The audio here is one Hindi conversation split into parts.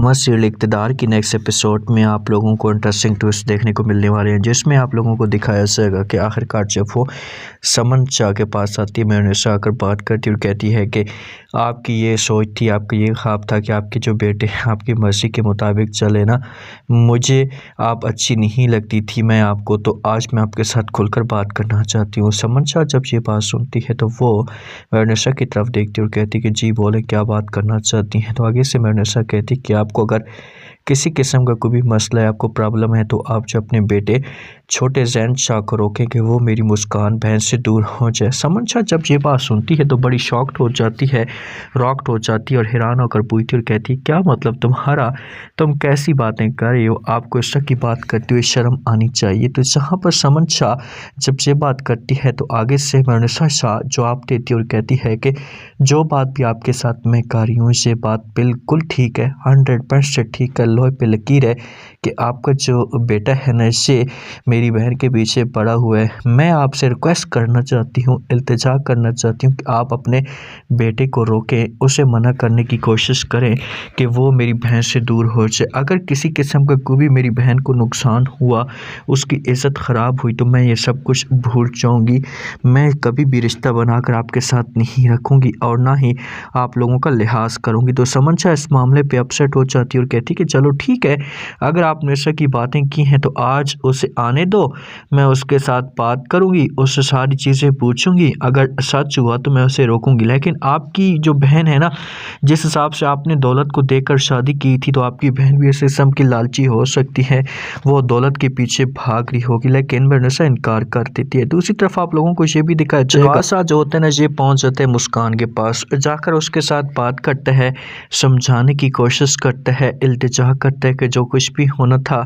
सीरियल इक़्तिदार की नेक्स्ट एपिसोड में आप लोगों को इंटरेस्टिंग ट्विस्ट देखने को मिलने वाले हैं, जिसमें आप लोगों को दिखाया जाएगा कि आखिरकार जब वो समन शाह के पास आती है, मीरनिसा आकर बात करती है और कहती है कि आपकी ये सोच थी, आपका ये ख्वाब था कि आपके जो बेटे आपकी मर्ज़ी के मुताबिक चले ना, मुझे आप अच्छी नहीं लगती थी मैं आपको, तो आज मैं आपके साथ खुलकर बात करना चाहती हूँ। समन शाह जब ये बात सुनती है तो वो मीरनिसा की तरफ देखती है और कहती है कि जी बोले, क्या बात करना चाहती हैं। तो आगे से मीरनिसा कहती कि आपको अगर किसी किस्म का कोई भी मसला है, आपको प्रॉब्लम है, तो आप जो अपने बेटे छोटे ज़ैन शाह को रोकें कि वो मेरी मुस्कान बहन से दूर हो जाए। समन शाह जब ये बात सुनती है तो बड़ी शॉक्ड हो जाती है, रॉक्ड हो जाती है और हैरान होकर पूछती और कहती है क्या मतलब तुम्हारा, तुम कैसी बातें कर रही हो, आपको इस तरह की बात करते हुए शर्म आनी चाहिए। तो जहाँ पर समन शाह जब ये बात करती है तो आगे से मीरनिसा शाह जवाब देती है और कहती है कि जो बात भी आपके साथ मैं कर रही हूँ ये बात बिल्कुल ठीक है, 100% ठीक है, लोहे पे लकीर है कि आपका जो बेटा है ना, ये मेरी बहन के पीछे पड़ा हुआ है। मैं आपसे रिक्वेस्ट करना चाहती हूँ, इल्तिजा करना चाहती हूँ कि आप अपने बेटे को रोकें, उसे मना करने की कोशिश करें कि वो मेरी बहन से दूर हो जाए। अगर किसी किस्म का कोई भी मेरी बहन को नुकसान हुआ, उसकी इज़्ज़त ख़राब हुई, तो मैं ये सब कुछ भूल जाऊँगी। मैं कभी भी रिश्ता बनाकर आपके साथ नहीं रखूँगी और ना ही आप लोगों का लिहाज करूँगी। तो समन शाह इस मामले पे अपसेट हो जाती है और कहती कि चलो ठीक है, अगर आपने ऐसा की बातें की हैं तो आज उसे आने दो, मैं उसके साथ बात करूँगी, उससे सारी चीज़ें पूछूँगी, अगर सच हुआ तो मैं उसे रोकूँगी। लेकिन आपकी जो बहन है ना, जिस हिसाब से आपने दौलत को देकर शादी की थी, तो आपकी बहन भी इस किस्म की लालची हो सकती है, वो दौलत के पीछे भाग रही होगी। लेकिन मीरनिसा इनकार कर देती है। दूसरी तरफ आप लोगों को ये भी दिखाया जाएगा जो होते हैं ना, ये पहुँच जाते हैं मुस्कान के पास, जाकर उसके साथ बात करता है, समझाने की कोशिश करता है, इल्तिजा करता है कि जो कुछ भी होना था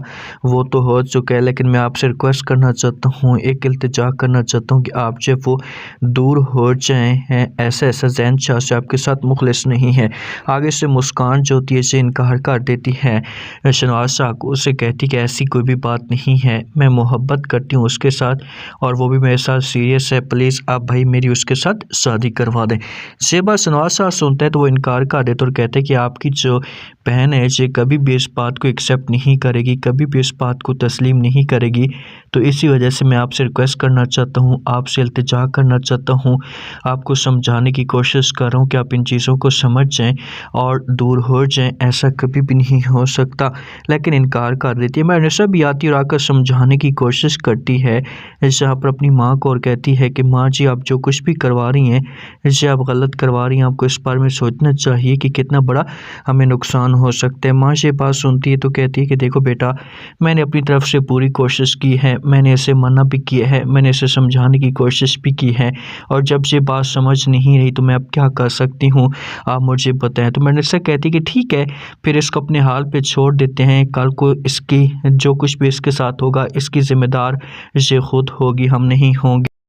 वो तो हो चुका है, लेकिन मैं आपसे रिक्वेस्ट करना चाहता हूँ, एक इल्तिजा करना चाहता हूँ कि आप जब वो दूर हो जाएँ हैं, ऐसा ज़ैन शाह से आपके साथ मुखलिस नहीं है। आगे से मुस्कान जो होती है इसे इनकार कर देती है शहनवाज शाह को, उसे कहती कि ऐसी कोई भी बात नहीं है, मैं मोहब्बत करती हूँ उसके साथ और वो भी मेरे साथ सीरियस है, प्लीज़ आप भाई मेरी उसके साथ शादी करवा दें। ये बात शहनवाज शाह सुनता है तो वो इनकार कर देता और कहते हैं कि आपकी जो बहन है ये कभी भी इस बात को एक्सेप्ट नहीं करेगी, कभी भी इस बात को तस्लीम नहीं करेगी, तो इसी वजह से मैं आपसे रिक्वेस्ट करना चाहता हूँ, आपसे इल्तिजा करना चाहता हूँ, आपको समझाने की कोशिश कर रहा हूँ कि आप इन चीज़ों को समझ जाएं और दूर हो जाएं, ऐसा कभी भी नहीं हो सकता। लेकिन इनकार कर देती है। मीरनिसा भी आती और आकर समझाने की कोशिश करती है जहाँ पर अपनी माँ को, और कहती है कि माँ जी आप जो कुछ भी करवा रही हैं इसे आप गलत करवा रही हैं, आपको इस बारे में सोचना चाहिए कि कितना बड़ा हमें नुकसान हो सकता है। माँ ये बात सुनती है तो कहती है कि देखो बेटा, मैंने अपनी तरफ से पूरी कोशिश की है, मैंने इसे मना भी किया है, मैंने इसे समझाने की कोशिश भी की है, और जब ये बात समझ नहीं रही तो मैं अब क्या कर सकती हूँ, आप मुझे बताएं। तो मीरनिसा कहती कि ठीक है, फिर इसको अपने हाल पे छोड़ देते हैं, कल को इसकी जो कुछ भी इसके साथ होगा इसकी ज़िम्मेदार ये खुद होगी, हम नहीं होंगे।